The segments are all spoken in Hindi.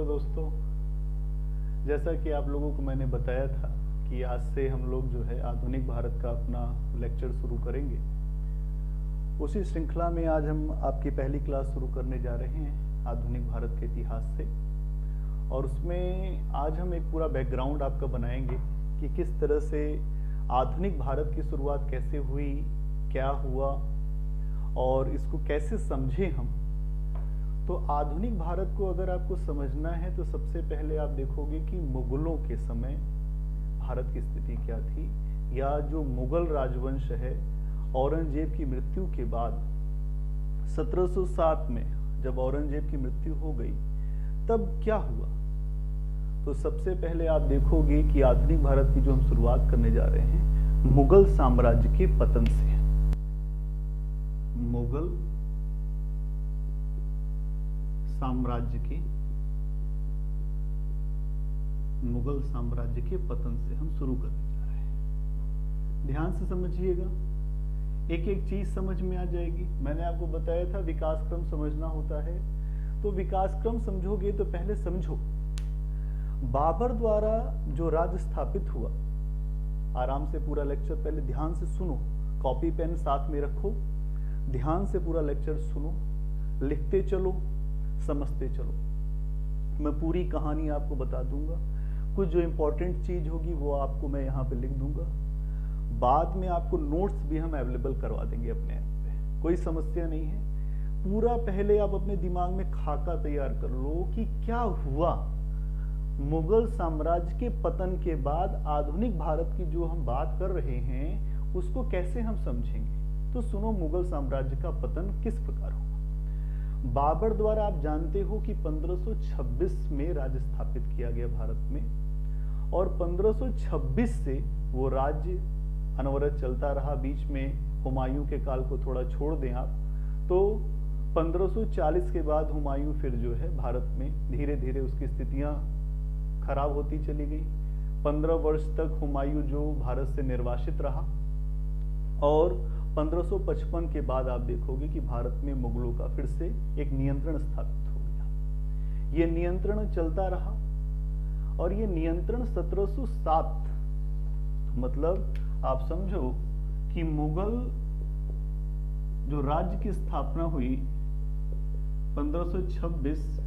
हेलो दोस्तों, जैसा कि आप लोगों को मैंने बताया था कि आज से हम लोग जो है आधुनिक भारत का अपना लेक्चर शुरू करेंगे। उसी श्रृंखला में आज हम आपकी पहली क्लास शुरू करने जा रहे हैं आधुनिक भारत के इतिहास से, और उसमें आज हम एक पूरा बैकग्राउंड आपका बनाएंगे कि किस तरह से आधुनिक भारत की शुरुआत कैसे हुई, क्या हुआ और इसको कैसे समझें हम। तो आधुनिक भारत को अगर आपको समझना है तो सबसे पहले आप देखोगे कि मुगलों के समय भारत की स्थिति क्या थी, या जो मुगल राजवंश है औरंगजेब की मृत्यु के बाद 1707 में जब औरंगजेब की मृत्यु हो गई तब क्या हुआ। तो सबसे पहले आप देखोगे कि आधुनिक भारत की जो हम शुरुआत करने जा रहे हैं मुगल साम्राज्य के पतन से। मुगल साम्राज्य के पतन से हम शुरू करने जा रहे हैं। ध्यान से समझिएगा, एक एक चीज समझ में आ जाएगी। मैंने आपको बताया था विकास क्रम समझना होता है, तो विकास क्रम समझोगे तो पहले समझो बाबर द्वारा जो राज्य स्थापित हुआ। आराम से पूरा लेक्चर पहले ध्यान से सुनो, कॉपी पेन साथ में रखो, ध्यान से पूरा लेक्चर सुनो, लिखते चलो, समझते चलो। मैं पूरी कहानी आपको बता दूंगा, कुछ जो इंपॉर्टेंट चीज होगी वो आपको मैं यहाँ पे लिख दूंगा। बाद में आपको नोट्स भी हम अवेलेबल करवा देंगे अपने ऐप पे, कोई समस्या नहीं है। पूरा पहले आप अपने दिमाग में खाका तैयार कर लो कि क्या हुआ मुगल साम्राज्य के पतन के बाद आधुनिक भारत की जो हम बात कर रहे हैं उसको कैसे हम समझेंगे। तो सुनो, मुगल साम्राज्य का पतन किस प्रकार हुआ। बाबर द्वारा आप जानते हो कि 1526 में राज्य स्थापित किया गया भारत में, और 1526 से वो राज्य अनवरत चलता रहा। बीच में हुमायूं के काल को थोड़ा छोड़ दें आप तो 1540 के बाद हुमायूं फिर जो है भारत में धीरे धीरे उसकी स्थितियां खराब होती चली गई। 15 वर्ष तक हुमायूं जो भारत से निर्वासित रहा, और 1555 के बाद आप देखोगे कि भारत में मुगलों का फिर से एक नियंत्रण स्थापित हो गया। ये नियंत्रण चलता रहा, और ये नियंत्रण 1707, मतलब आप समझो कि मुगल जो राज्य की स्थापना हुई 1526,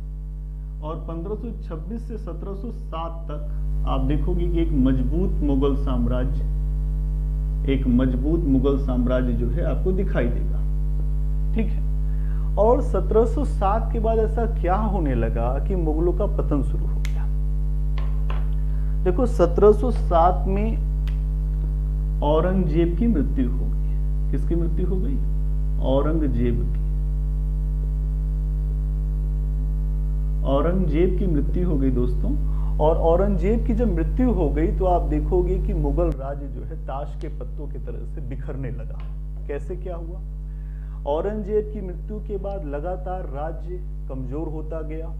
और 1526 से 1707 तक आप देखोगे कि एक मजबूत मुगल साम्राज्य जो है आपको दिखाई देगा। ठीक है, और 1707 के बाद ऐसा क्या होने लगा कि मुगलों का पतन शुरू हो गया। देखो 1707 में औरंगजेब की मृत्यु हो गई। किसकी मृत्यु हो गई? औरंगजेब की मृत्यु हो गई दोस्तों। और औरंगजेब की जब मृत्यु हो गई तो आप देखोगे कि मुगल राज्य जो है ताश के पत्तों की तरह से बिखरने लगा। कैसे क्या हुआ? औरंगजेब की मृत्यु के बाद लगातार राज्य कमजोर होता गया,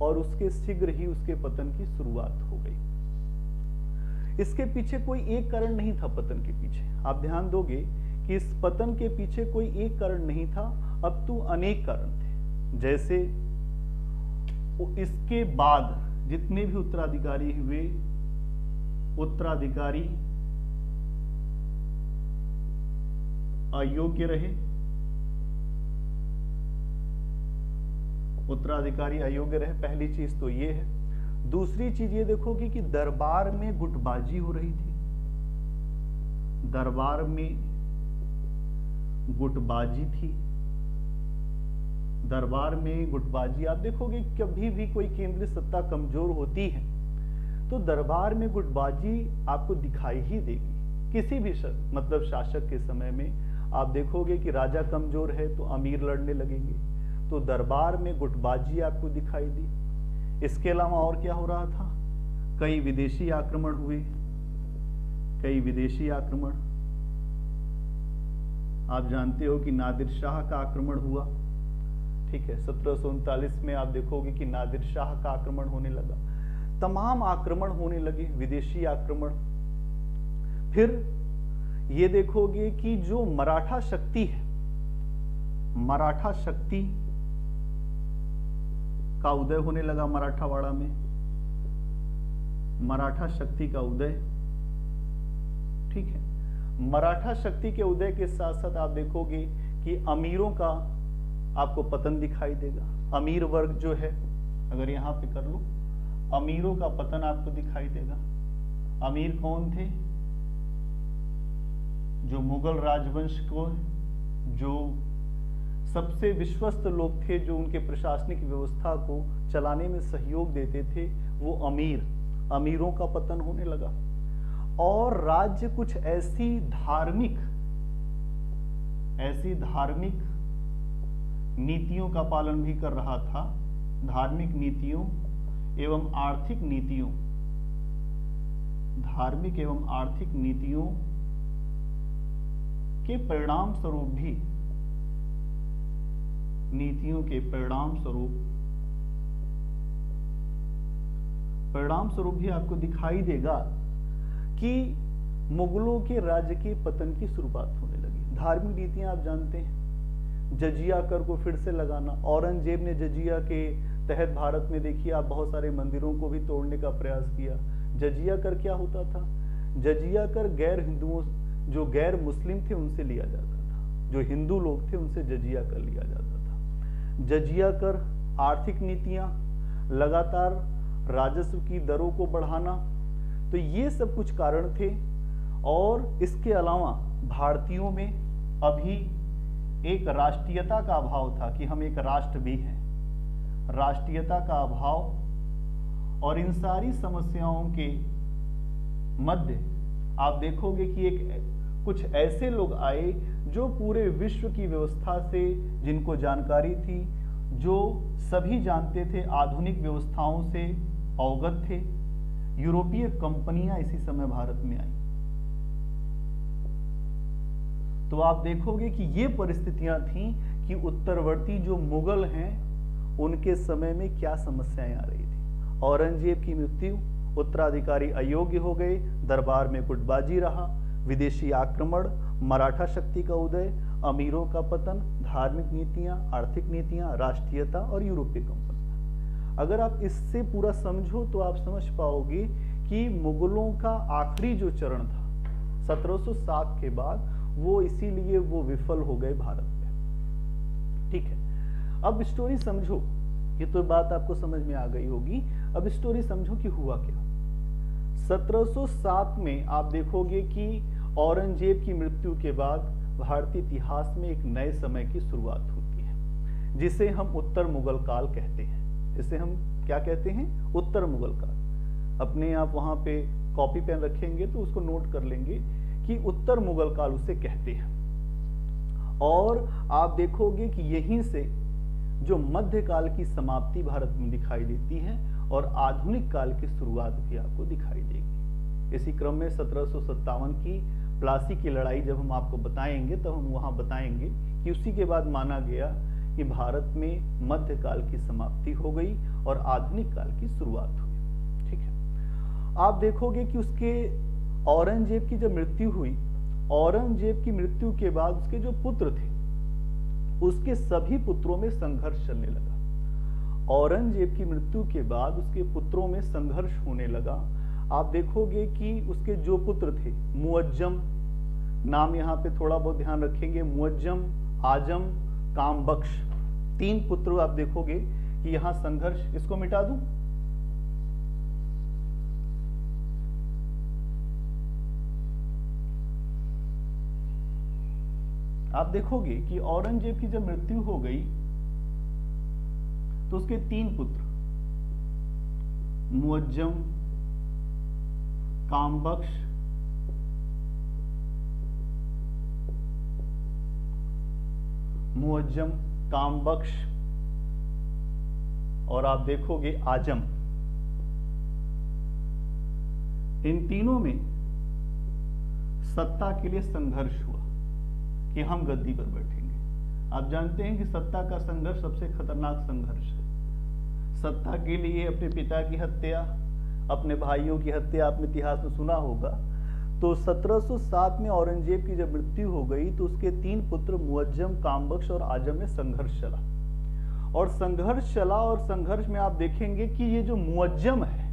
और उसके शीघ्र ही उसके पतन की शुरुआत हो गई। इसके पीछे कोई एक कारण नहीं था। पतन के पीछे आप ध्यान दोगे कि इस पतन के पीछे कोई एक कारण नहीं था, अब तो अनेक कारण थे। जैसे इसके बाद जितने भी उत्तराधिकारी हुए, उत्तराधिकारी अयोग्य रहे। पहली चीज तो ये है। दूसरी चीज ये देखोगे कि दरबार में गुटबाजी हो रही थी। दरबार में गुटबाजी आप देखोगे, कभी भी कोई केंद्रीय सत्ता कमजोर होती है तो दरबार में गुटबाजी आपको दिखाई ही देगी। किसी भी मतलब शासक के समय में आप देखोगे कि राजा कमजोर है तो अमीर लड़ने लगेंगे, तो दरबार में गुटबाजी आपको दिखाई दी। इसके अलावा और क्या हो रहा था? कई विदेशी आक्रमण हुए। आप जानते हो कि नादिर शाह का आक्रमण हुआ। ठीक है, 1739 में आप देखोगे कि नादिर शाह का आक्रमण होने लगा। तमाम आक्रमण होने लगे, विदेशी आक्रमण। फिर ये देखोगे कि जो मराठा शक्ति है, का उदय होने लगा मराठावाड़ा में, मराठा शक्ति का उदय। ठीक है, मराठा शक्ति के उदय के साथ साथ आप देखोगे कि अमीरों का आपको पतन दिखाई देगा। अमीर वर्ग जो है, अगर यहां पे कर लो, अमीरों का पतन आपको दिखाई देगा। अमीर कौन थे? जो मुगल राजवंश को जो सबसे विश्वस्त लोग थे, जो उनके प्रशासनिक व्यवस्था को चलाने में सहयोग देते थे, वो अमीरों का पतन होने लगा। और राज्य कुछ ऐसी धार्मिक नीतियों का पालन भी कर रहा था, धार्मिक नीतियों एवं आर्थिक नीतियों, धार्मिक एवं आर्थिक नीतियों के परिणाम स्वरूप भी, नीतियों के परिणाम स्वरूप भी आपको दिखाई देगा कि मुगलों के राज्य के पतन की शुरुआत होने लगी। धार्मिक नीतियां आप जानते हैं, जजिया कर को फिर से लगाना। औरंगजेब ने जजिया के तहत भारत में देखिए आप बहुत सारे मंदिरों को भी तोड़ने का प्रयास किया। जजिया कर क्या होता था? जजिया कर गैर हिंदुओं, जो गैर मुस्लिम थे उनसे लिया जाता था, जो हिंदू लोग थे उनसे जजिया कर लिया जाता था। जजिया कर, आर्थिक नीतियां, लगातार राजस्व की दरों को बढ़ाना, तो ये सब कुछ कारण थे। और इसके अलावा भारतीयों में अभी एक राष्ट्रीयता का अभाव था कि हम एक राष्ट्र भी हैं, राष्ट्रीयता का अभाव। और इन सारी समस्याओं के मध्य आप देखोगे कि कुछ ऐसे लोग आए जो पूरे विश्व की व्यवस्था से जिनको जानकारी थी, जो सभी जानते थे, आधुनिक व्यवस्थाओं से अवगत थे। यूरोपीय कंपनियां इसी समय भारत में आई। तो आप देखोगे कि ये परिस्थितियां थीं कि उत्तरवर्ती जो मुगल हैं उनके समय में क्या समस्याएं आ रही थी। औरंगजेब की मृत्यु, उत्तराधिकारी अयोग्य हो गए, दरबार में गुटबाजी रहा, विदेशी आक्रमण, मराठा शक्ति का उदय, अमीरों का पतन, धार्मिक नीतियां, आर्थिक नीतियां, राष्ट्रीयता और यूरोपीय कंपनी। अगर आप इससे पूरा समझो तो आप समझ पाओगे कि मुगलों का आखिरी जो चरण था 1707 के बाद, वो इसीलिए वो विफल हो गए भारत में। ठीक है, अब स्टोरी समझो, ये तो बात आपको समझ में आ गई होगी। अब स्टोरी समझो कि हुआ क्या। 1707 में आप देखोगे कि औरंगजेब की मृत्यु के बाद भारतीय इतिहास में एक नए समय की शुरुआत होती है, जिसे हम उत्तर मुगल काल कहते हैं। इसे हम क्या कहते हैं? उत्तर मुगल काल। अपने आप वहां पे कॉपी पेन रखेंगे तो उसको नोट कर लेंगे कि उत्तर मुगल काल उसे कहते हैं। और आप देखोगे कि यहीं से जो मध्यकाल की समाप्ति भारत में दिखाई देती है और आधुनिक काल की शुरुआत भी आपको दिखाई देगी। इसी क्रम में 1757 की प्लासी की लड़ाई जब हम आपको बताएंगे तब हम वहां बताएंगे कि उसी के बाद माना गया कि भारत में मध्यकाल की समाप्ति हो गई और आधुनिक काल की शुरुआत हुई। ठीक है, आप देखोगे कि उसके औरंगजेब की जब मृत्यु हुई, औरंगजेब की मृत्यु के बाद उसके जो पुत्र थे, उसके सभी पुत्रों में संघर्ष चलने लगा। औरंगजेब की मृत्यु के बाद उसके पुत्रों में संघर्ष होने लगा। आप देखोगे कि उसके जो पुत्र थे, मुअज्जम, नाम यहां पे थोड़ा बहुत ध्यान रखेंगे, मुअज्जम, आजम, कामबख्श, 3 पुत्र आप देखोगे कि यहां संघर्ष। इसको मिटा दूं, आप देखोगे कि औरंगजेब की जब मृत्यु हो गई तो उसके 3 पुत्र, मुअज्जम, कामबख्श, मुअज्जम, कामबख्श और आप देखोगे आजम, इन तीनों में सत्ता के लिए संघर्ष हुआ कि हम गद्दी पर बैठेंगे। आप जानते हैं कि सत्ता का संघर्ष सबसे खतरनाक संघर्ष है। सत्ता के लिए अपने पिता की हत्या, अपने भाइयों की हत्या आपने इतिहास में सुना होगा। तो 1707 में औरंगजेब की जब मृत्यु हो गई तो उसके 3 पुत्र मुअज्जम, कामबख्श और आजम में संघर्ष चला और संघर्ष चला, और संघर्ष में आप देखेंगे कि ये जो मुअज्जम है,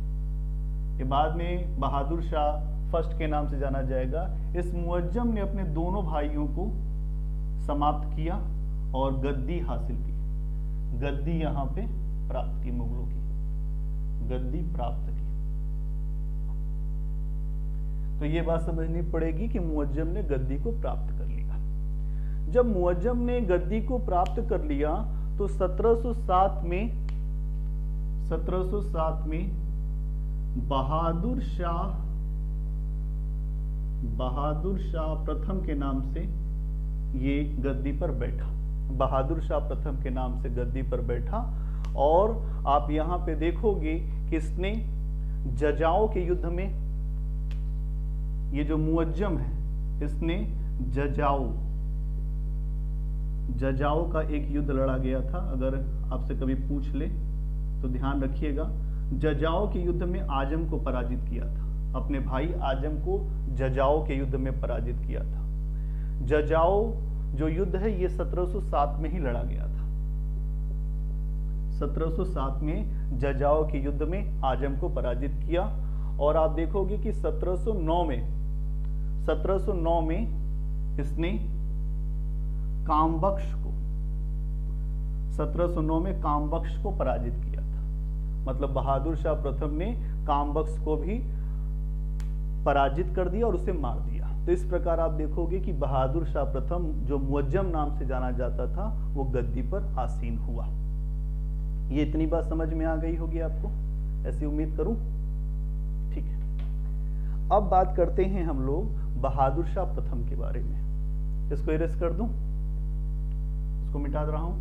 ये बाद में बहादुर शाह फर्स्ट के नाम से जाना जाएगा। इस मुअज्जम ने अपने दोनों भाइयों को समाप्त किया और गद्दी हासिल की, गद्दी यहां पे प्राप्त की, मुगलों की गद्दी प्राप्त की। तो ये बात समझनी पड़ेगी कि मुअज्जम ने गद्दी को प्राप्त कर लिया। जब मुअज्जम ने गद्दी को प्राप्त कर लिया तो 1707 में बहादुर शाह प्रथम के नाम से ये गद्दी पर बैठा, बहादुर शाह प्रथम के नाम से गद्दी पर बैठा। और आप यहां पे देखोगे कि इसने जजाओ के युद्ध में, ये जो मुअज्जम है इसने जजाओ का एक युद्ध लड़ा गया था। अगर आपसे कभी पूछ ले तो ध्यान रखिएगा, जजाओ के युद्ध में आजम को पराजित किया था, अपने भाई आजम को जजाओ के युद्ध में पराजित किया था। जजाओ जो युद्ध है ये 1707 में ही लड़ा गया था। 1707 में जजाओ के युद्ध में आजम को पराजित किया। और आप देखोगे कि 1709 में इसने कामबख्श को 1709 में कामबख्श को पराजित किया था। मतलब बहादुर शाह प्रथम ने कामबख्श को भी पराजित कर दिया और उसे मार दिया। तो इस प्रकार आप देखोगे कि बहादुर शाह प्रथम जो मुअज्जम नाम से जाना जाता था वो गद्दी पर आसीन हुआ। ये इतनी बात समझ में आ गई होगी आपको, ऐसी उम्मीद करूं। ठीक है, अब बात करते हैं हम लोग बहादुर शाह प्रथम के बारे में। इसको इरेज कर दूं, इसको मिटा रहा हूं।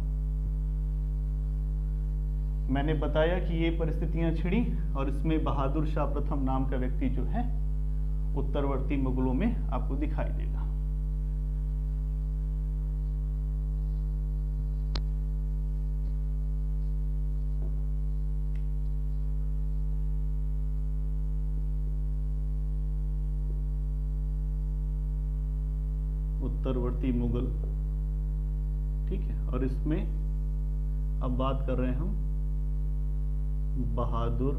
मैंने बताया कि ये परिस्थितियां छिड़ी और इसमें बहादुर शाह प्रथम नाम का व्यक्ति जो है उत्तरवर्ती मुगलों में आपको दिखाई देगा। उत्तरवर्ती मुगल, ठीक है। और इसमें अब बात कर रहे हैं हम बहादुर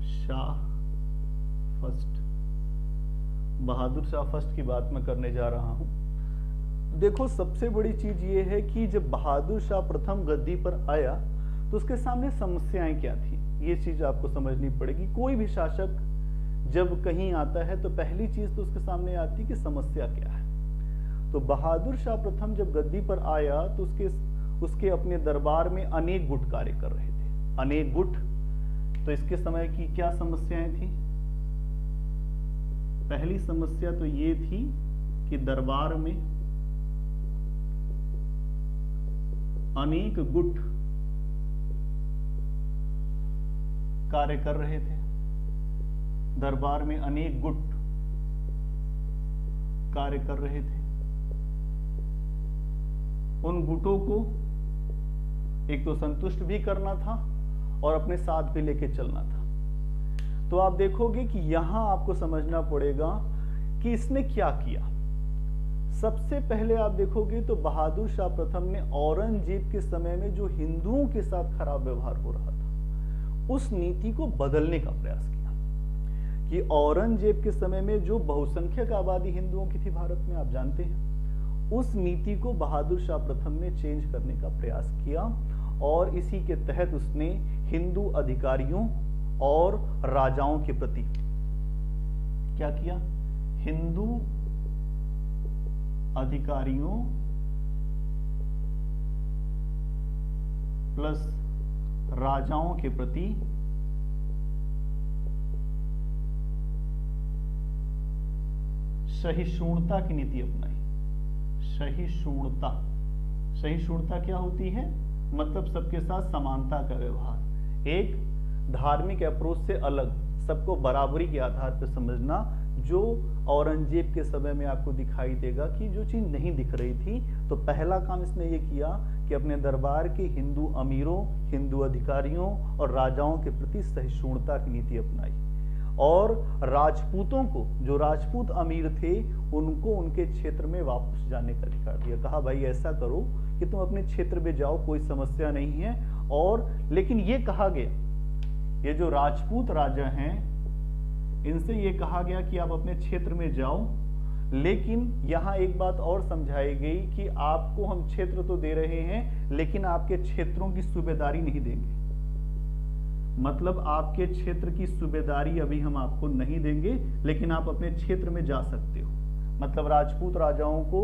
शाह फर्स्ट। बहादुर शाह फर्स्ट की बात मैं करने जा रहा हूं। देखो, सबसे बड़ी चीज ये है कि जब बहादुर शाह प्रथम गद्दी पर आया तो उसके सामने समस्याएं क्या थी, ये चीज आपको समझनी पड़ेगी। कोई भी शासक जब कहीं आता है तो पहली चीज तो उसके सामने आती है कि समस्या क्या है। तो बहादुर शाह प्रथम जब गद्दी पर आया तो उसके अपने दरबार में अनेक गुट कार्य कर रहे थे, अनेक गुट। तो इसके समय की क्या समस्याएं थी? पहली समस्या तो ये थी कि दरबार में अनेक गुट कार्य कर रहे थे, दरबार में अनेक गुट कार्य कर रहे थे। उन गुटों को एक तो संतुष्ट भी करना था और अपने साथ भी लेके चलना था। तो आप देखोगे कि यहां आपको समझना पड़ेगा कि इसने क्या किया। सबसे पहले आप देखोगे तो बहादुर शाह प्रथम ने औरंगजेब के समय में जो हिंदुओं के साथ खराब व्यवहार हो रहा था उस नीति को बदलने का प्रयास किया। कि औरंगजेब के समय में जो बहुसंख्यक आबादी हिंदुओं की थी भारत में, आप जानते हैं, उस नीति को बहादुर शाह प्रथम ने चेंज करने का प्रयास किया। और इसी के तहत उसने हिंदू अधिकारियों और राजाओं के प्रति क्या किया? हिंदू अधिकारियों प्लस राजाओं के प्रति सहिष्णुता की नीति अपनाई। सहिष्णुता क्या होती है? मतलब सबके साथ समानता का व्यवहार, एक धार्मिक अप्रोच से अलग, सबको बराबरी के आधार पर समझना, जो औरंगजेब के समय में आपको दिखाई देगा कि जो चीज नहीं दिख रही थी। तो पहला काम इसने ये किया कि अपने दरबार के हिंदू अमीरों, हिंदू अधिकारियों और राजाओं के प्रति सहिष्णुता की नीति अपनाई। और राजपूतों को, जो राजपूत अमीर थे, उनको उनके क्षेत्र में वापस जाने का अधिकार दिया। कहा भाई ऐसा करो कि तुम अपने क्षेत्र में जाओ, कोई समस्या नहीं है। और लेकिन ये कहा गया, ये जो राजपूत राजा हैं इनसे ये कहा गया कि आप अपने क्षेत्र में जाओ, लेकिन यहां एक बात और समझाई गई कि आपको हम क्षेत्र तो दे रहे हैं, लेकिन आपके क्षेत्रों की सूबेदारी नहीं देंगे। मतलब आपके क्षेत्र की सूबेदारी अभी हम आपको नहीं देंगे, लेकिन आप अपने क्षेत्र में जा सकते हो। मतलब राजपूत राजाओं को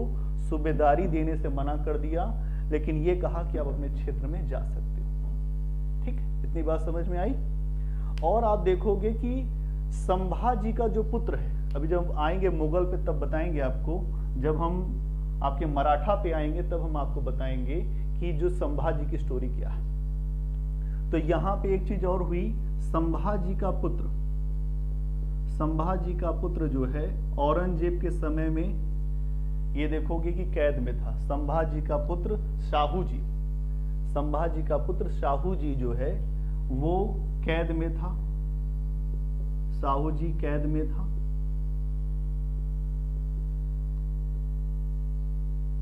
सूबेदारी देने से मना कर दिया, लेकिन ये कहा कि आप अपने क्षेत्र में जा सकते हो। ठीक है, इतनी बात समझ में आई। और आप देखोगे कि संभाजी का जो पुत्र है, अभी जब आएंगे मुगल पे तब बताएंगे आपको, जब हम आपके मराठा पे आएंगे तब हम आपको बताएंगे कि जो संभाजी की स्टोरी क्या है। तो यहां पे एक चीज और हुई, संभाजी का पुत्र, संभाजी का पुत्र जो है औरंगजेब के समय में ये देखोगे कि कैद में था। संभाजी का पुत्र शाहू जी, संभाजी का पुत्र शाहू जी जो है वो कैद में था, शाहू जी कैद में था।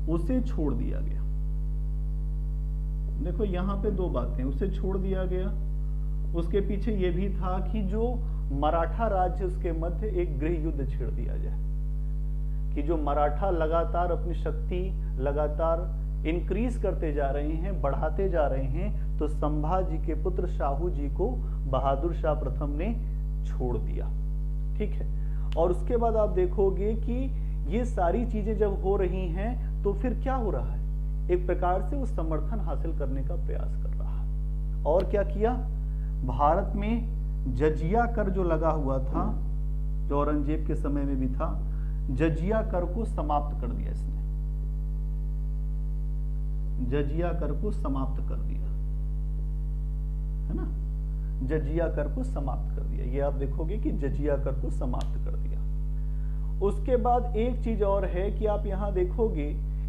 उसे छोड़ दिया गया। देखो यहां पे दो बातें, उसे छोड़ दिया गया, उसके पीछे यह भी था कि जो मराठा राज्य उसके मध्य एक गृह युद्ध छेड़ दिया जाए, कि जो मराठा लगातार अपनी शक्ति लगातार इंक्रीज करते जा रहे हैं, बढ़ाते जा रहे हैं, तो संभाजी के पुत्र शाहू जी को बहादुर शाह प्रथम ने छोड़ दिया। ठीक है, और उसके बाद आप देखोगे कि ये सारी चीजें जब हो रही हैं तो फिर क्या हो रहा है, एक प्रकार से वो समर्थन हासिल करने का प्रयास कर रहा है। और क्या किया, भारत में जजिया कर जो लगा हुआ था, जो औरंगजेब के समय में भी था, जजिया कर को समाप्त कर दिया इसने, जजिया कर को समाप्त कर दिया, है ना, जजिया कर को समाप्त कर दिया। ये आप देखोगे कि जजिया कर को समाप्त कर दिया। उसके बाद एक चीज और है कि आप यहां देखोगे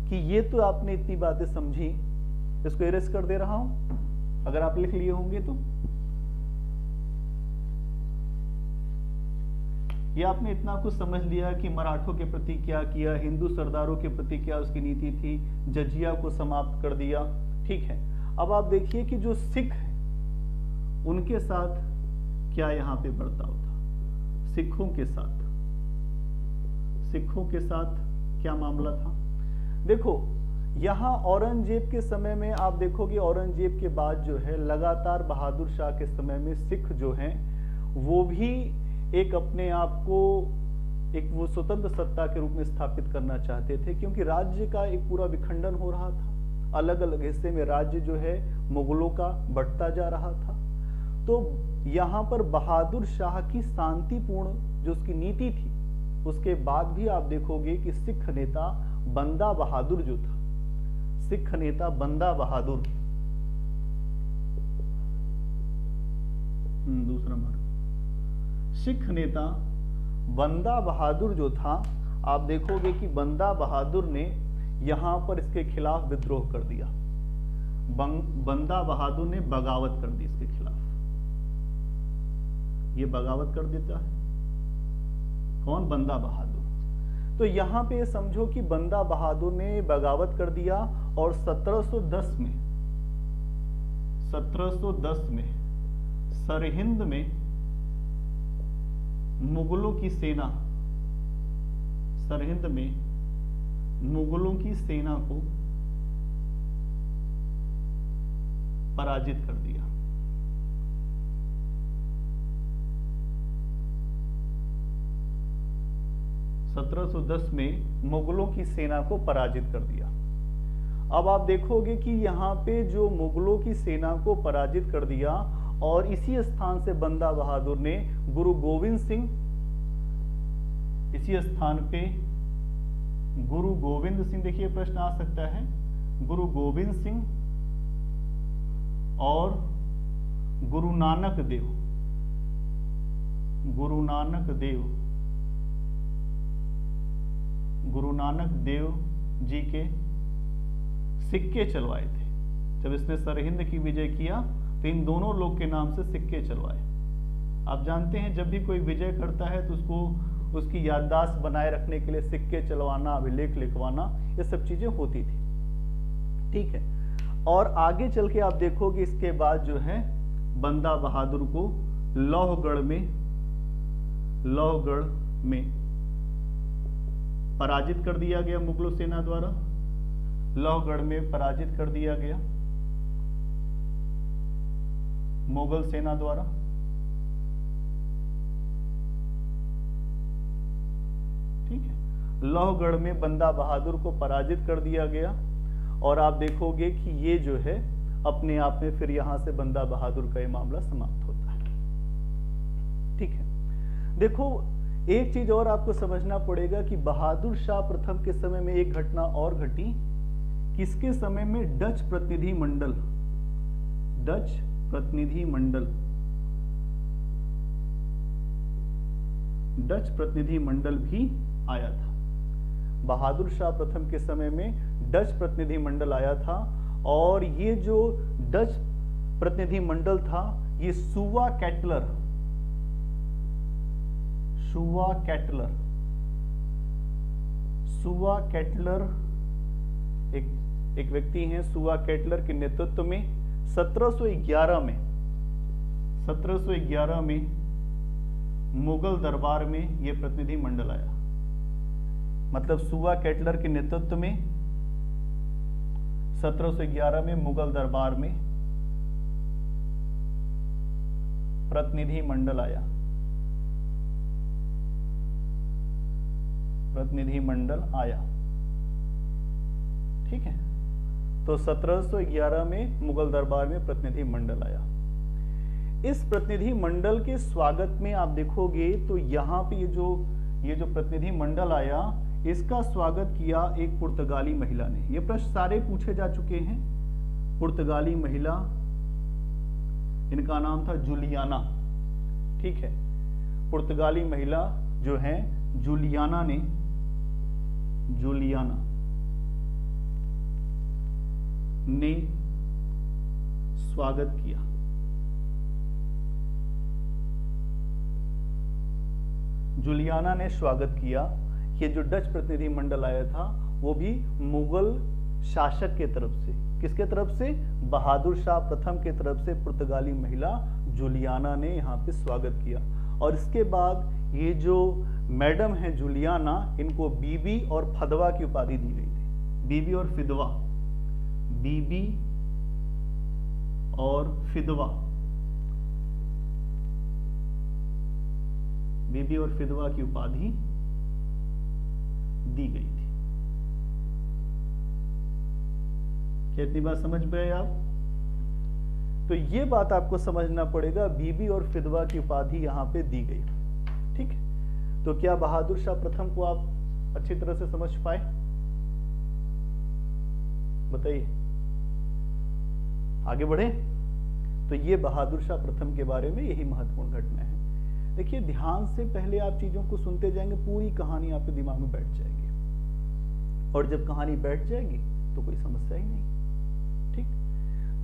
कि ये तो आपने इतनी बातें समझी, इसको इरेज कर दे रहा हूं अगर आप लिख लिए होंगे तो। ये आपने इतना कुछ समझ लिया कि मराठों के प्रति क्या किया, हिंदू सरदारों के प्रति क्या उसकी नीति थी, जजिया को समाप्त कर दिया। ठीक है, अब आप देखिए कि जो सिख हैं उनके साथ क्या यहां पे बर्ताव था, सिखों के साथ, सिखों के साथ क्या मामला था। देखो यहां औरंगजेब के समय में आप देखोगे, औरंगजेब के बाद जो है लगातार बहादुर शाह के समय में सिख जो हैं वो भी एक अपने आप को एक वो स्वतंत्र सत्ता के रूप में स्थापित करना चाहते थे, क्योंकि राज्य का एक पूरा विखंडन हो रहा था, अलग अलग हिस्से में राज्य जो है मुगलों का बंटता जा रहा था। तो यहां पर बहादुर शाह की शांतिपूर्ण जो उसकी नीति थी, उसके बाद भी आप देखोगे कि सिख नेता बंदा बहादुर जो था, सिख नेता बंदा बहादुर, दूसरा मार्ग, सिख नेता बंदा बहादुर जो था, आप देखोगे कि बंदा बहादुर ने यहां पर इसके खिलाफ विद्रोह कर दिया। बंदा बहादुर ने बगावत कर दी इसके खिलाफ, ये बगावत कर देता है कौन, बंदा बहादुर। तो यहां पे समझो कि बंदा बहादुर ने बगावत कर दिया और 1710 में सरहिंद में मुगलों की सेना, सरहिंद में मुगलों की सेना को पराजित कर दिया। में मुगलों की सेना को पराजित कर दिया। अब आप देखोगे कि यहां पे जो मुगलों की सेना को पराजित कर दिया, और इसी स्थान से बंदा बहादुर ने गुरु गोविंद सिंह, इसी स्थान पे गुरु गोविंद सिंह, देखिए प्रश्न आ सकता है, गुरु गोविंद सिंह और गुरु नानक देव, गुरु नानक देव, गुरु नानक देव जी के सिक्के चलवाए थे। जब इसने सरहिंद की विजय किया तो इन दोनों लोग के नाम से सिक्के चलवाए। आप जानते हैं जब भी कोई विजय करता है तो उसको उसकी याददाश्त बनाए रखने के लिए सिक्के चलवाना, अभिलेख लिखवाना, ये सब चीजें होती थी। ठीक है, और आगे चल के आप देखोगे इसके बाद जो है बंदा बहादुर को लौहगढ़ में पराजित कर दिया गया मुगलों सेना द्वारा। लौहगढ़ में पराजित कर दिया गया मुगल सेना द्वारा। ठीक है, लौहगढ़ में बंदा बहादुर को पराजित कर दिया गया और आप देखोगे कि ये जो है अपने आप में फिर यहां से बंदा बहादुर का ये मामला समाप्त होता है। ठीक है, देखो एक चीज और आपको समझना पड़ेगा कि बहादुर शाह प्रथम के समय में एक घटना और घटी। किसके समय में? डच प्रतिनिधि मंडल भी आया था। बहादुर शाह प्रथम के समय में डच प्रतिनिधि मंडल आया था और ये जो डच प्रतिनिधि मंडल था ये सुवा कैटलर एक व्यक्ति हैं, सुवा कैटलर के नेतृत्व में 1711 में मुगल दरबार में यह प्रतिनिधि मंडल आया। मतलब सुवा कैटलर के नेतृत्व में 1711 में मुगल दरबार में प्रतिनिधि मंडल आया। ठीक है, तो 1711 में मुगल दरबार में प्रतिनिधि मंडल आया। इस प्रतिनिधि मंडल के स्वागत में आप देखोगे तो यहां पे ये जो प्रतिनिधि मंडल आया इसका स्वागत किया एक पुर्तगाली महिला ने। ये प्रश्न सारे पूछे जा चुके हैं। पुर्तगाली महिला, इनका नाम था जूलियाना। ठीक है, पुर्तगाली महिला जो है जूलियाना ने स्वागत किया। जूलियाना ने स्वागत किया। ये जो डच प्रतिनिधि मंडल आया था वो भी मुगल शासक के तरफ से, किसके तरफ से? बहादुर शाह प्रथम के तरफ से पुर्तगाली महिला जूलियाना ने यहाँ पे स्वागत किया। और इसके बाद ये जो मैडम है जूलियाना, इनको बीबी और फदवा की उपाधि दी गई थी। बीबी और फिदवा की उपाधि दी गई थी। कितनी बात समझ में आई आप? तो ये बात आपको समझना पड़ेगा, बीबी और फिदवा की उपाधि यहां पे दी गई। ठीक है, तो क्या बहादुर शाह प्रथम को आप अच्छी तरह से समझ पाए? बताइए, आगे बढ़े। तो ये बहादुर शाह प्रथम के बारे में यही महत्वपूर्ण घटना है। देखिए, ध्यान से पहले आप चीजों को सुनते जाएंगे, पूरी कहानी आपके दिमाग में बैठ जाएगी और जब कहानी बैठ जाएगी तो कोई समस्या ही नहीं। ठीक,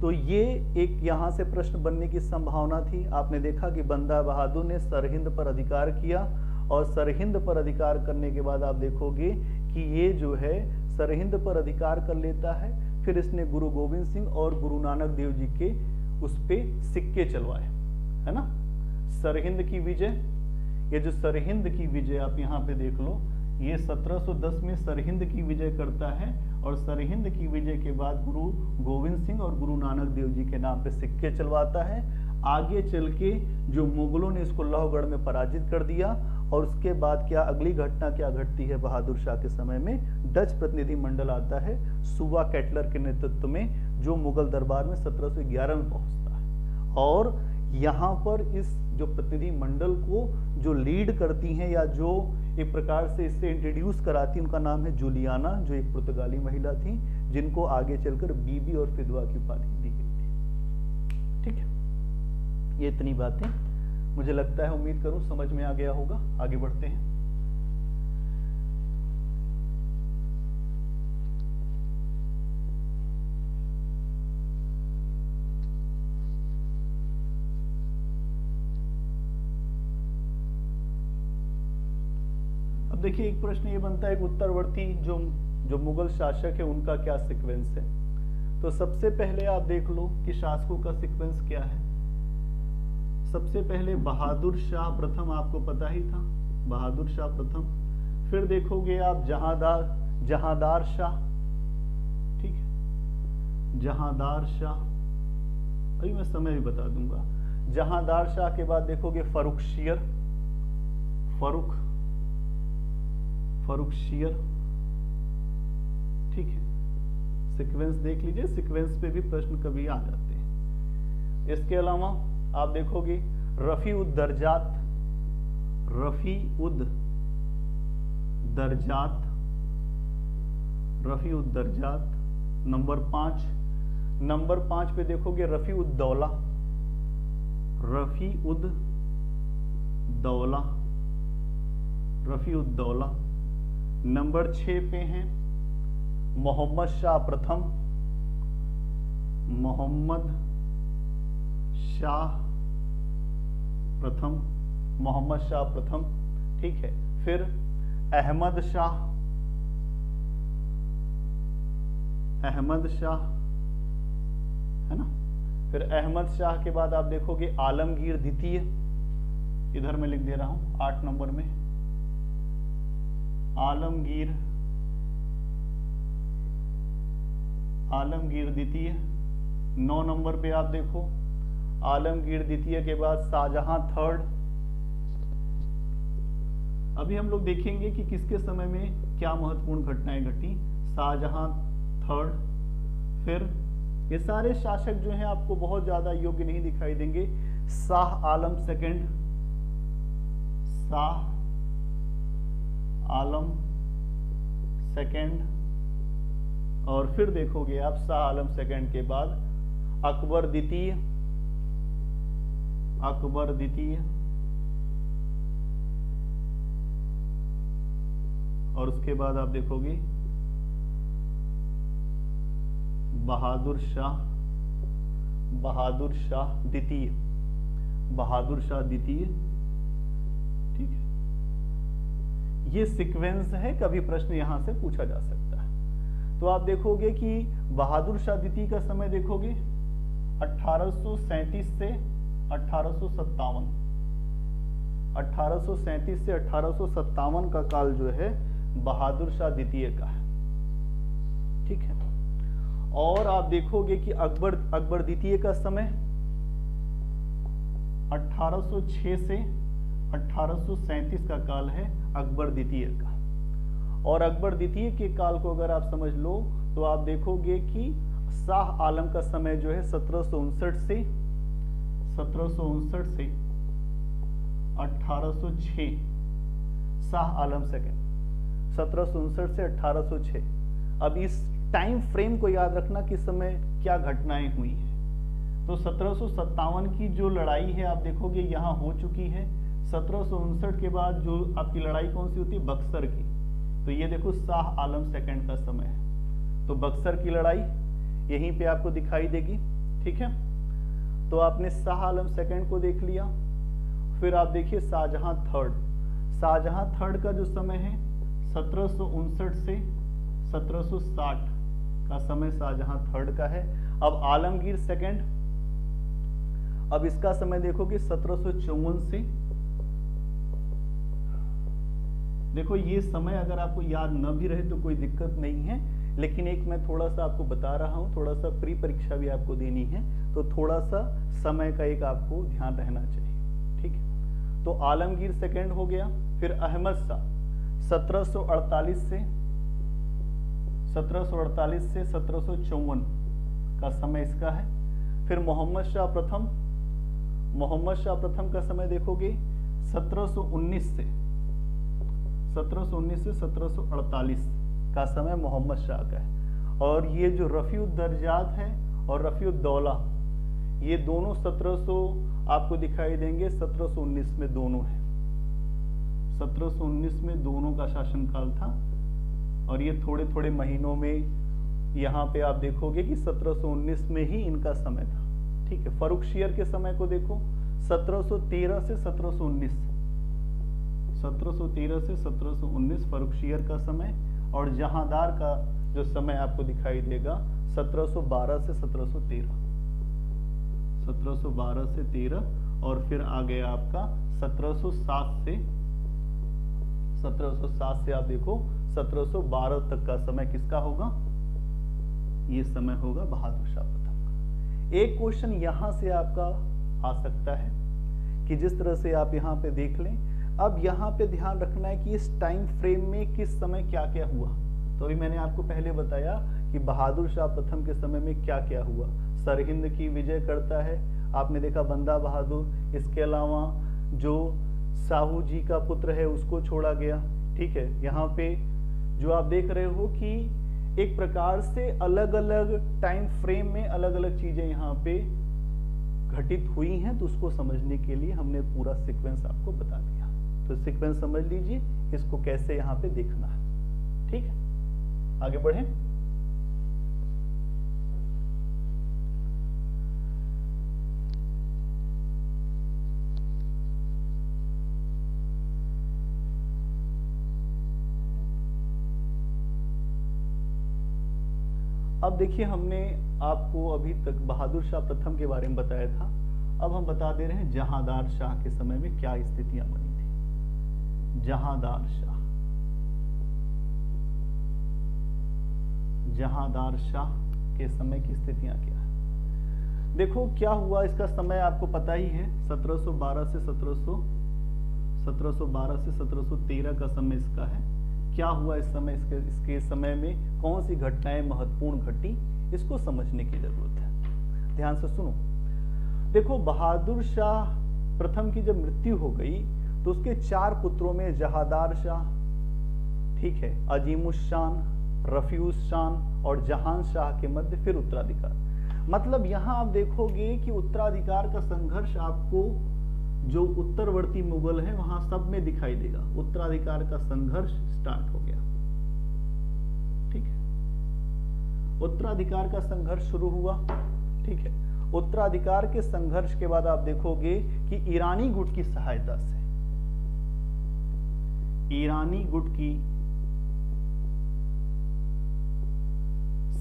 तो ये एक यहां से प्रश्न बनने की संभावना थी। आपने देखा कि बंदा बहादुर ने सरहिंद पर अधिकार किया और सरहिंद पर अधिकार करने के बाद आप देखोगे कि ये जो है सरहिंद पर अधिकार कर लेता है। फिर इसने गुरु गोविंद सिंह और गुरु नानक देव जी के उस पे सिक्के चलवाए, है ना। सरहिंद की विजय, ये जो सरहिंद की विजय आप यहाँ पे देख लो, ये 1710 में सरहिंद की विजय करता है और सरहिंद की विजय के बाद गुरु गोविंद सिंह और गुरु नानक देव जी के नाम पे सिक्के चलवाता है। आगे चल के जो मुगलों ने इसको लौहगढ़ में पराजित कर दिया और उसके बाद क्या अगली घटना क्या घटती है? बहादुर शाह के समय में डच प्रतिनिधि मंडल आता है सुवा कैटलर के नेतृत्व में, जो मुगल दरबार में 1711 में पहुंचता है। और यहाँ पर इस जो प्रतिनिधि मंडल को जो लीड करती हैं या जो एक प्रकार से इससे इंट्रोड्यूस कराती हैं, उनका नाम है जूलियाना, जो एक पुर्तगाली महिला थी, जिनको आगे चलकर बीबी और फिदवा की उपाधि दी गई थी। ठीक है, ये इतनी बातें मुझे लगता है, उम्मीद करूं समझ में आ गया होगा। आगे बढ़ते हैं। देखिए एक प्रश्न ये बनता है कि उत्तरवर्ती जो मुगल शासक है उनका क्या सीक्वेंस है। तो सबसे पहले आप देख लो कि शासकों का सीक्वेंस क्या है। सबसे पहले बहादुर शाह प्रथम, आपको पता ही था, बहादुर शाह प्रथम। फिर देखोगे आप जहांदार शाह, ठीक है, जहांदार शाह, अभी मैं समय भी बता दूंगा। जहांदार शाह के बाद देखोगे फर्रुखशियर, फर्रुखशियर, ठीक है। सीक्वेंस देख लीजिए, सीक्वेंस पे भी प्रश्न कभी आ जाते हैं। इसके अलावा आप देखोगे रफी-उद-दरजात, रफी-उद-दरजात नंबर 5। नंबर 5 पे देखोगे रफी-उद-दौला, रफी-उद-दौला। नंबर 6 पे हैं मोहम्मद शाह प्रथम, मोहम्मद शाह प्रथम, ठीक है। फिर अहमद शाह, है ना। फिर अहमद शाह के बाद आप देखोगे आलमगीर द्वितीय, इधर मैं लिख दे रहा हूं 8 नंबर में, आलमगीर द्वितीय। 9 नंबर पे आप देखो आलमगीर द्वितीय के बाद शाहजहां थर्ड। अभी हम लोग देखेंगे कि किसके समय में क्या महत्वपूर्ण घटनाएं घटी। शाहजहां थर्ड। फिर ये सारे शासक जो हैं आपको बहुत ज्यादा योग्य नहीं दिखाई देंगे। Shah Alam second, Shah Alam second. और फिर देखोगे आप शाह आलम सेकंड के बाद अकबर द्वितीय, और उसके बाद आप देखोगे बहादुर शाह द्वितीय, ठीक है। ये सीक्वेंस है, कभी प्रश्न यहां से पूछा जा सकता है। तो आप देखोगे कि बहादुर शाह द्वितीय का समय देखोगे 1837 से 1857, 1837 से 1857 का काल जो है बहादुर शाह द्वितीय का है, ठीक है। और आप देखोगे कि अकबर द्वितीय का समय 1806 से 1837 का काल है अकबर द्वितीय का। और अकबर द्वितीय के काल को अगर आप समझ लो तो आप देखोगे कि शाह आलम का समय जो है 1759 से 1806, शाह आलम सेकंड 1759 से 1806। अब इस टाइम फ्रेम को याद रखना कि समय क्या घटनाएं हुई हैं। तो 1757 की जो लड़ाई है आप देखोगे यहां हो चुकी है। 1759 के बाद जो आपकी लड़ाई कौन सी होती है, बक्सर की। तो ये देखो शाह आलम सेकंड का समय है, तो बक्सर की लड़ाई यहीं पे आपको दिखाई देगी, ठीक है। तो आपने शाह आलम सेकंड को देख लिया। फिर आप देखिए शाहजहां थर्ड का जो समय है 1759 से 1760 का समय शाहजहां थर्ड का है। अब आलमगीर सेकंड, अब इसका समय देखोगे 1754 से, देखो ये समय अगर आपको याद न भी रहे तो कोई दिक्कत नहीं है, लेकिन एक मैं थोड़ा सा आपको बता रहा हूं, थोड़ा सा प्री परीक्षा भी आपको देनी है, तो थोड़ा सा समय का एक आपको ध्यान रहना चाहिए, ठीक है। तो आलमगीर सेकंड हो गया। फिर अहमद शाह 1748 से 1754 का समय इसका है। फिर मोहम्मद शाह प्रथम का समय देखोगे 1719 से 1748 का समय मोहम्मद शाह का है। और ये जो रफी-उद-दरजात है और रफी-उद-दौला, ये दोनों 1700 आपको दिखाई देंगे, 1719 में दोनों है, 1719 में दोनों का शासनकाल था। और ये थोड़े थोड़े महीनों में यहाँ पे आप देखोगे कि 1719 में ही इनका समय था, ठीक है। फर्रुखशियर के समय को देखो 1713 से 1719, 1713 से 1719 फर्रुखशियर का समय, और जहांदार का जो समय आपको दिखाई देगा 1712 से 1713, 1712 से 13, और फिर आ गया आपका 1707 से आप देखो 1712 तक का समय किसका होगा, ये समय होगा बहादुर शाह प्रथम का। एक क्वेश्चन यहां से आपका आ सकता है कि जिस तरह से आप यहां पे देख लें, अब यहां पे ध्यान रखना है कि इस टाइम फ्रेम में किस समय क्या क्या हुआ। तो अभी मैंने आपको पहले बताया कि बहादुर शाह प्रथम के समय में क्या क्या हुआ। सरहिंद की विजय करता है, आपने देखा बंदा बहादुर, इसके अलावा जो साहू जी का पुत्र है उसको छोड़ा गया, ठीक है। यहाँ पे जो आप देख रहे हो कि एक प्रकार से अलग अलग टाइम फ्रेम में अलग अलग चीजें यहाँ पे घटित हुई हैं, तो उसको समझने के लिए हमने पूरा सीक्वेंस आपको बता दिया। तो सीक्वेंस समझ लीजिए, इसको कैसे यहाँ पे देखना है, ठीक है। आगे बढ़ें। अब देखिए, हमने आपको अभी तक बहादुर शाह प्रथम के बारे में बताया था, अब हम बता दे रहे हैं जहांदार शाह के समय में क्या स्थितियां बनी थी। जहांदार शाह के समय की स्थितियां क्या है। देखो क्या हुआ, इसका समय आपको पता ही है, 1712 से 1713 का समय इसका है। क्या हुआ इस समय, इसके समय में कौन सी घटनाएं महत्वपूर्ण घटी, इसको समझने की जरूरत है। ध्यान से सुनो। देखो, बहादुर शाह प्रथम की जब मृत्यु हो गई तो उसके 4 पुत्रों में जहांदार शाह, ठीक है, अजीमुशान, रफीउशान और जहान शाह के मध्य फिर उत्तराधिकार। मतलब यहां आप देखोगे कि उत्तराधिकार का संघर्ष आपको जो उत्तरवर्ती मुगल है वहां सब में दिखाई देगा। उत्तराधिकार का संघर्ष स्टार्ट हो गया, ठीक है। उत्तराधिकार का संघर्ष शुरू हुआ, ठीक है। उत्तराधिकार के संघर्ष के बाद आप देखोगे कि ईरानी गुट की सहायता से, ईरानी गुट की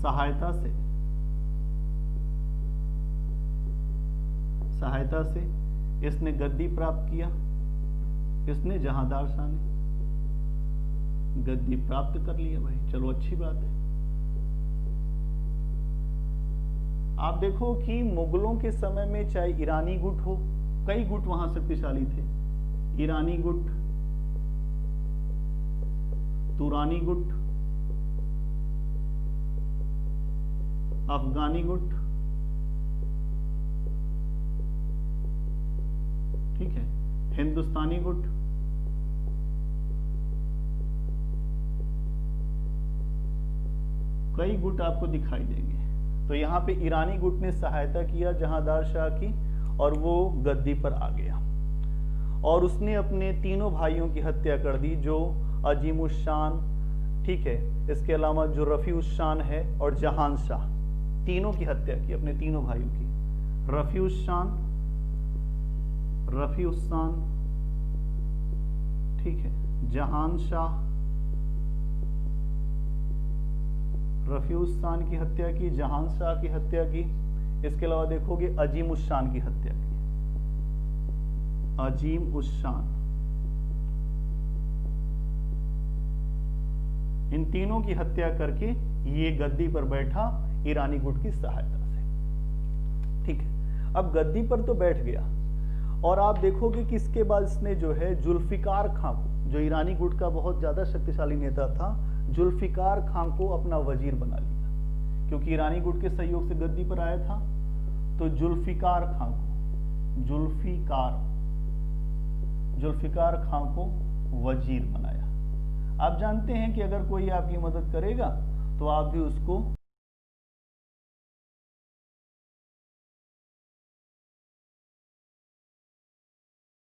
सहायता से इसने गद्दी प्राप्त किया। इसने, जहांदार शाह ने गद्दी प्राप्त कर लिया भाई, चलो अच्छी बात है। आप देखो कि मुगलों के समय में चाहे ईरानी गुट हो, कई गुट वहां शक्तिशाली थे। ईरानी गुट, तुरानी गुट, अफगानी गुट, ठीक है, हिंदुस्तानी गुट, कई गुट आपको दिखाई देंगे। तो यहां पे ईरानी गुट ने सहायता किया जहांदार शाह की, और वो गद्दी पर आ गया और उसने अपने तीनों भाइयों की हत्या कर दी, जो अजीमुशान, ठीक है, इसके अलावा जो रफीउशान है और जहान शाह, तीनों की हत्या की, अपने तीनों भाइयों की। रफीउशान, ठीक है, जहान शाह, रफीउशान की हत्या की, जहान शाह की हत्या की। इसके अलावा देखोगे अजीमुशान की हत्या की, अजीमुशान। इन तीनों की हत्या करके ये गद्दी पर बैठा ईरानी गुट की सहायता से, ठीक है। अब गद्दी पर तो बैठ गया, और आप देखोगे कि इसके बाद इसने जो है जुल्फिकार खां को, जो ईरानी गुट का बहुत ज्यादा शक्तिशाली नेता था, जुल्फिकार खां को अपना वजीर बना लिया, क्योंकि ईरानी गुट के सहयोग से गद्दी पर आया था। तो जुल्फिकार खां को वजीर बनाया। आप जानते हैं कि अगर कोई आपकी मदद करेगा तो आप भी उसको